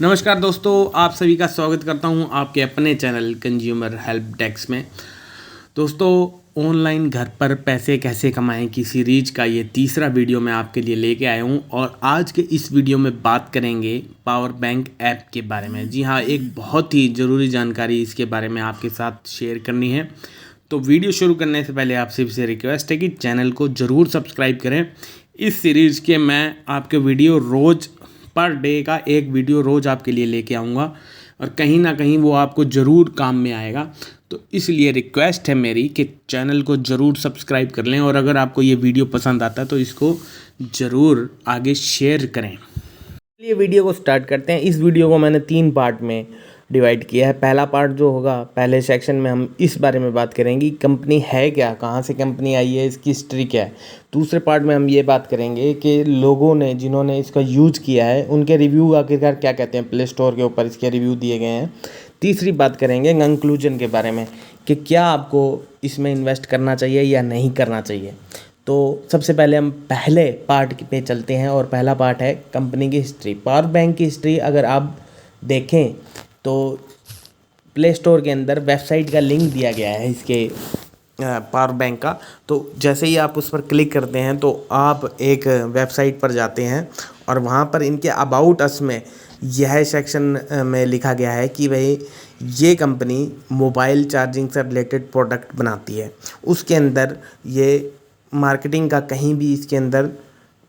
नमस्कार दोस्तों, आप सभी का स्वागत करता हूं आपके अपने चैनल कंज्यूमर हेल्प डेस्क में। दोस्तों, ऑनलाइन घर पर पैसे कैसे कमाएं की सीरीज का ये तीसरा वीडियो मैं आपके लिए लेके आया हूं और आज के इस वीडियो में बात करेंगे पावर बैंक ऐप के बारे में। जी हाँ, एक बहुत ही ज़रूरी जानकारी इसके बारे में आपके साथ शेयर करनी है। तो वीडियो शुरू करने से पहले आपसे से रिक्वेस्ट है कि चैनल को ज़रूर सब्सक्राइब करें। इस सीरीज़ के मैं आपके वीडियो रोज़ पर डे का एक वीडियो रोज़ आपके लिए लेके आऊँगा और कहीं ना कहीं वो आपको ज़रूर काम में आएगा। तो इसलिए रिक्वेस्ट है मेरी कि चैनल को ज़रूर सब्सक्राइब कर लें और अगर आपको ये वीडियो पसंद आता है तो इसको ज़रूर आगे शेयर करें। चलिए वीडियो को स्टार्ट करते हैं। इस वीडियो को मैंने 3 पार्ट में डिवाइड किया है। पहला पार्ट जो होगा, पहले सेक्शन में हम इस बारे में बात करेंगे कंपनी है क्या, कहाँ से कंपनी आई है, इसकी हिस्ट्री क्या है। दूसरे पार्ट में हम ये बात करेंगे कि लोगों ने जिन्होंने इसका यूज़ किया है उनके रिव्यू आखिरकार क्या कहते हैं, प्ले स्टोर के ऊपर इसके रिव्यू दिए गए हैं। तीसरी बात करेंगे कंक्लूजन के बारे में कि क्या आपको इसमें इन्वेस्ट करना चाहिए या नहीं करना चाहिए। तो सबसे पहले हम पहले पार्ट पे चलते हैं और पहला पार्ट है कंपनी की हिस्ट्री। पावर बैंक की हिस्ट्री अगर आप देखें तो प्ले स्टोर के अंदर वेबसाइट का लिंक दिया गया है इसके पावर बैंक का। तो जैसे ही आप उस पर क्लिक करते हैं तो आप एक वेबसाइट पर जाते हैं और वहाँ पर इनके अबाउट अस में यह सेक्शन में लिखा गया है कि भाई ये कंपनी मोबाइल चार्जिंग से रिलेटेड प्रोडक्ट बनाती है। उसके अंदर ये मार्केटिंग का कहीं भी इसके अंदर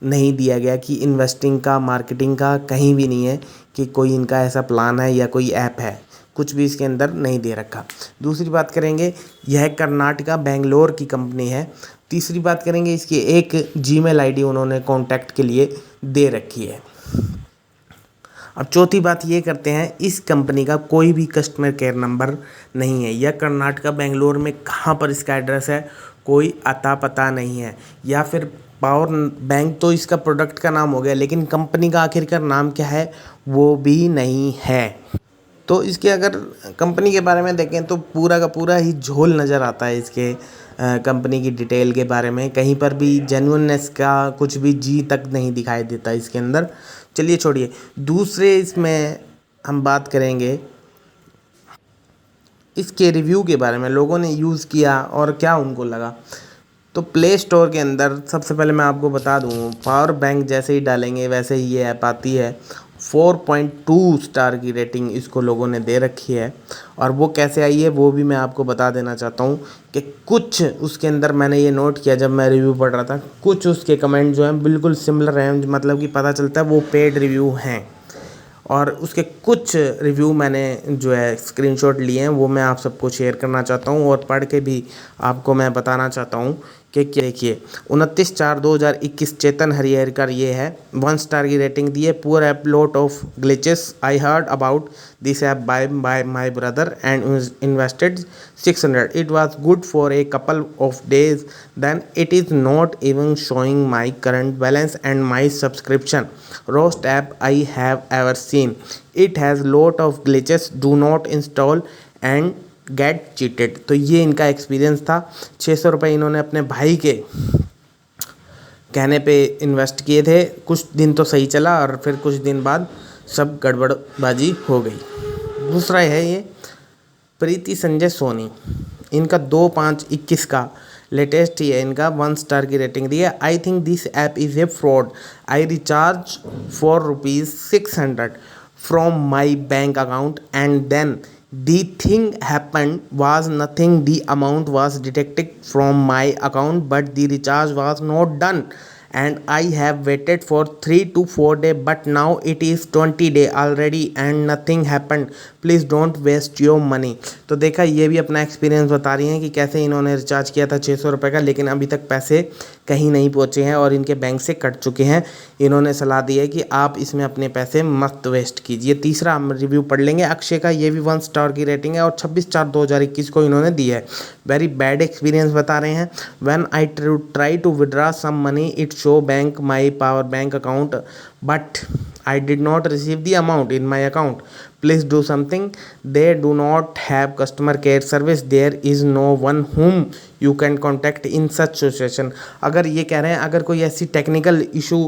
नहीं दिया गया कि इन्वेस्टिंग का, मार्केटिंग का कहीं भी नहीं है कि कोई इनका ऐसा प्लान है या कोई ऐप है, कुछ भी इसके अंदर नहीं दे रखा। दूसरी बात करेंगे, यह कर्नाटका बेंगलोर की कंपनी है। तीसरी बात करेंगे, इसकी एक जीमेल आईडी उन्होंने कॉन्टैक्ट के लिए दे रखी है। अब चौथी बात ये करते हैं, इस कंपनी का कोई भी कस्टमर केयर नंबर नहीं है। यह कर्नाटका बेंगलोर में कहाँ पर इसका एड्रेस है कोई अता पता नहीं है। या फिर पावर बैंक तो इसका प्रोडक्ट का नाम हो गया, लेकिन कंपनी का आखिरकार नाम क्या है वो भी नहीं है। तो इसके अगर कंपनी के बारे में देखें तो पूरा का पूरा ही झोल नज़र आता है इसके कंपनी की डिटेल के बारे में। कहीं पर भी जेन्युइननेस का कुछ भी जी तक नहीं दिखाई देता इसके अंदर। चलिए छोड़िए, दूसरे इसमें हम बात करेंगे इसके रिव्यू के बारे में, लोगों ने यूज़ किया और क्या उनको लगा। तो प्ले स्टोर के अंदर सबसे पहले मैं आपको बता दूँ, पावर बैंक जैसे ही डालेंगे वैसे ही ये ऐप आती है। 4.2 स्टार की रेटिंग इसको लोगों ने दे रखी है। और वो कैसे आई है वो भी मैं आपको बता देना चाहता हूँ कि कुछ उसके अंदर मैंने ये नोट किया जब मैं रिव्यू पढ़ रहा था, कुछ उसके कमेंट जो हैं बिल्कुल सिमिलर हैं, मतलब कि पता चलता है वो पेड रिव्यू हैं। और उसके कुछ रिव्यू मैंने जो है स्क्रीनशॉट लिए हैं वो मैं आप सबको शेयर करना चाहता हूँ और पढ़ के भी आपको मैं बताना चाहता हूँ कि क्या। देखिए, 29/4/2021 चेतन हरिहरकर ये है, 1 स्टार की रेटिंग दी है। Poor app, lot of glitches, I heard about this app by my brother and invested 600। It was good for a couple of days, then it is not even showing my current balance and my subscription. Roast app I have ever seen, it has lot of glitches, do not install and get cheated. तो ये इनका experience था। 600 रुपये इन्होंने अपने भाई के कहने पे इन्वेस्ट किए थे। कुछ दिन तो सही चला और फिर कुछ दिन बाद सब गड़बड़बाजी हो गई। दूसरा है ये प्रीति संजय सोनी, इनका 2/5/21 का लेटेस्ट ही है। इनका 1 स्टार की रेटिंग दी है। I think this app is a fraud, I recharge for ₹600 from my bank account and then the thing happened was nothing. The amount was deducted from my account but the recharge was not done and I have waited for 3 to 4 days but now it is 20 days already and nothing happened. Please don't waste your money. तो देखा, ये भी अपना experience बता रही हैं कि कैसे इन्होंने रिचार्ज किया था 600 रुपये का, लेकिन अभी तक पैसे कहीं नहीं पहुँचे हैं और इनके बैंक से कट चुके हैं। इन्होंने सलाह दी है कि आप इसमें अपने पैसे मत वेस्ट कीजिए। तीसरा हम रिव्यू पढ़ लेंगे अक्षय का, ये भी 1 स्टार की रेटिंग है और 26/4/2021 को इन्होंने दी है। वेरी बैड एक्सपीरियंस बता रहे हैं। When I try to withdraw some money it show bank my power bank account but I did not receive the amount in my account. Please do something. They do not have customer care service. There is no one whom you can contact in such situation. अगर ये कह रहे हैं अगर कोई ऐसी technical issue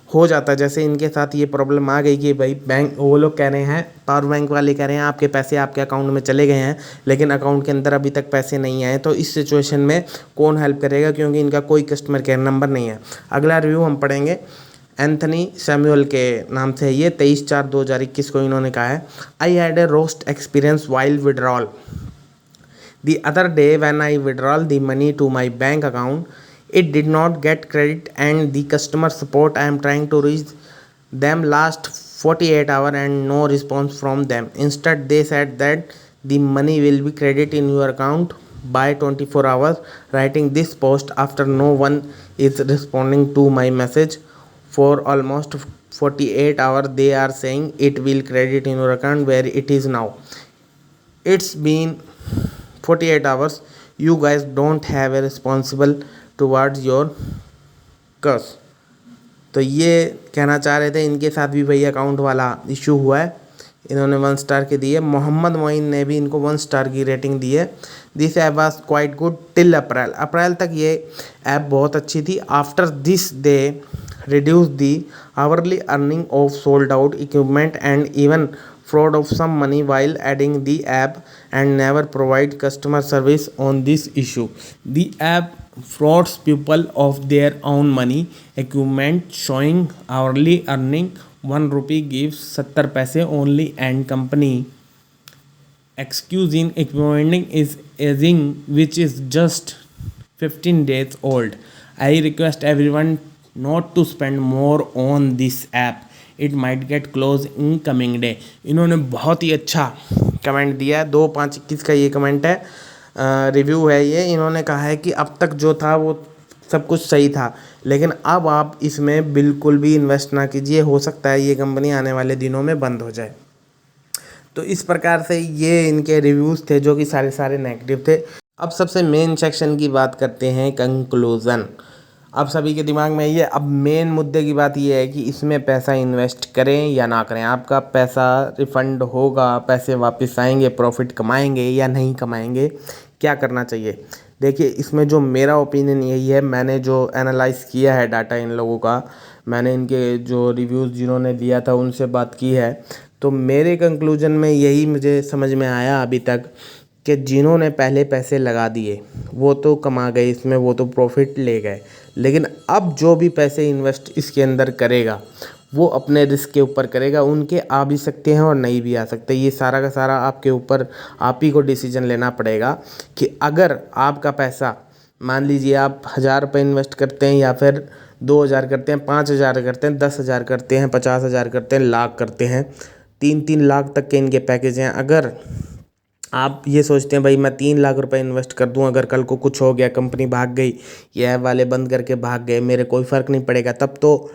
हो जाता है। जैसे इनके साथ ये प्रॉब्लम आ गई कि भाई बैंक, वो लोग कह रहे हैं, पावर बैंक वाले कह रहे हैं आपके पैसे आपके अकाउंट में चले गए हैं, लेकिन अकाउंट के अंदर अभी तक पैसे नहीं आए। तो इस सिचुएशन में कौन हेल्प करेगा, क्योंकि इनका कोई कस्टमर केयर नंबर नहीं है। अगला रिव्यू हम पढ़ेंगे एंथनी सैमुअल के नाम से है ये, 23/4/2021 को इन्होंने कहा है, I had a roast experience while withdrawal the other day when I withdraw the money to my bank account. It did not get credit and the customer support I am trying to reach them last 48 hours and no response from them. Instead they said that the money will be credited in your account by 24 hours. Writing this post after no one is responding to my message for almost 48 hours. They are saying it will credit in your account where it is now. It's been 48 hours. You guys don't have a responsible towards your curse. तो ये कहना चाह रहे थे, इनके साथ भी भाई अकाउंट वाला इशू हुआ है। इन्होंने 1 स्टार की दी है। मोहम्मद मोइन ने भी इनको 1 स्टार की रेटिंग दी है। This app was quite good till April तक ये ऐप बहुत अच्छी थी। After this they reduce the hourly earning of sold out equipment and even fraud of some money while adding the app and never provide customer service on this issue. The app frauds people of their own money equipment, showing hourly earning 1 rupee gives 70 paise only, and company excusing equipment is aging which is just 15 days old. I request everyone not to spend more on this app. It might get closed in coming day. इन्होंने बहुत ही अच्छा comment दिया है। 2/5/21 का ये comment है, review है ये। इन्होंने कहा है कि अब तक जो था वो सब कुछ सही था, लेकिन अब आप इसमें बिल्कुल भी इन्वेस्ट ना कीजिए। हो सकता है ये कंपनी आने वाले दिनों में बंद हो जाए। तो इस प्रकार से ये इनके रिव्यूज़ थे जो कि सारे नेगेटिव थे। अब सबसे मेन सेक्शन की बात करते हैं, कंक्लूज़न। अब सभी के दिमाग में ये, अब मेन मुद्दे की बात ये है कि इसमें पैसा इन्वेस्ट करें या ना करें। आपका पैसा रिफ़ंड होगा, पैसे वापस आएंगे, प्रॉफिट कमाएंगे या नहीं कमाएंगे, क्या करना चाहिए। देखिए, इसमें जो मेरा ओपिनियन यही है, मैंने जो एनालाइज़ किया है डाटा इन लोगों का, मैंने इनके जो रिव्यूज़ जिन्होंने दिया था उनसे बात की है, तो मेरे कंक्लूजन में यही मुझे समझ में आया अभी तक कि जिन्होंने पहले पैसे लगा दिए वो तो कमा गए इसमें, वो तो प्रॉफिट ले गए, लेकिन अब जो भी पैसे इन्वेस्ट इसके अंदर करेगा वो अपने रिस्क के ऊपर करेगा। उनके आ भी सकते हैं और नहीं भी आ सकते। ये सारा का सारा आपके ऊपर, आप ही को डिसीजन लेना पड़ेगा कि अगर आपका पैसा, मान लीजिए आप 1000 रुपये इन्वेस्ट करते हैं या फिर 2000 करते हैं, 5000 करते हैं, 10,000 करते हैं, 50,000 करते हैं, लाख करते हैं, 3-3 लाख तक के इनके पैकेज हैं। अगर आप ये सोचते हैं भाई मैं 3 लाख रुपए इन्वेस्ट कर दूं, अगर कल को कुछ हो गया, कंपनी भाग गई, ये ऐप वाले बंद करके भाग गए, मेरे कोई फ़र्क नहीं पड़ेगा, तब तो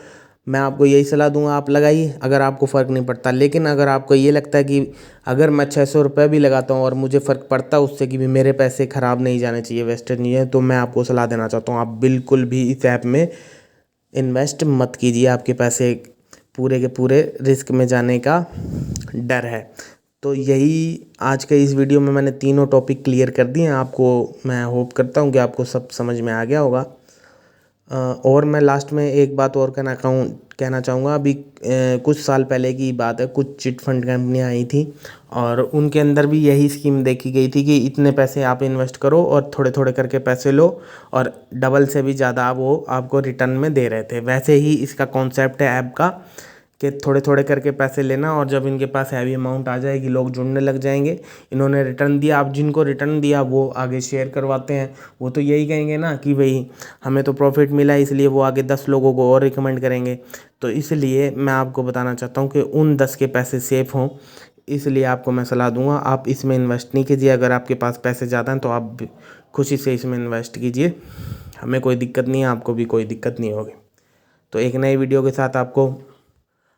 मैं आपको यही सलाह दूंगा आप लगाइए, अगर आपको फ़र्क नहीं पड़ता। लेकिन अगर आपको ये लगता है कि अगर मैं 600 रुपये भी लगाता हूँ और मुझे फ़र्क पड़ता है उससे कि भी मेरे पैसे ख़राब नहीं जाने चाहिए, वेस्टेज नहीं है, तो मैं आपको सलाह देना चाहता हूँ आप बिल्कुल भी इस ऐप में इन्वेस्ट मत कीजिए। आपके पैसे पूरे के पूरे रिस्क में जाने का डर है। तो यही आज के इस वीडियो में मैंने तीनों टॉपिक क्लियर कर दिए हैं आपको। मैं होप करता हूँ कि आपको सब समझ में आ गया होगा। और मैं लास्ट में एक बात और कहना चाहूँगा। अभी कुछ साल पहले की बात है, कुछ चिट फंड कंपनियाँ आई थी और उनके अंदर भी यही स्कीम देखी गई थी कि इतने पैसे आप इन्वेस्ट करो और थोड़े थोड़े करके पैसे लो और डबल से भी ज़्यादा वो आपको रिटर्न में दे रहे थे। वैसे ही इसका कॉन्सेप्ट है ऐप का कि थोड़े थोड़े करके पैसे लेना और जब इनके पास हैवी अमाउंट आ जाएगी लोग जुड़ने लग जाएंगे। इन्होंने रिटर्न दिया, अब जिनको रिटर्न दिया वो आगे शेयर करवाते हैं। वो तो यही कहेंगे ना कि भाई हमें तो प्रॉफिट मिला, इसलिए वो आगे 10 लोगों को और रिकमेंड करेंगे। तो इसलिए मैं आपको बताना चाहता हूँ कि उन 10 के पैसे सेफ़ हों, इसलिए आपको मैं सलाह दूंगा आप इसमें इन्वेस्ट नहीं कीजिए। अगर आपके पास पैसे ज़्यादा हैं तो आप खुशी से इसमें इन्वेस्ट कीजिए, हमें कोई दिक्कत नहीं है, आपको भी कोई दिक्कत नहीं होगी। तो एक नई वीडियो के साथ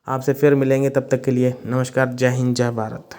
आपसे फिर मिलेंगे, तब तक के लिए नमस्कार, जय हिंद, जय भारत।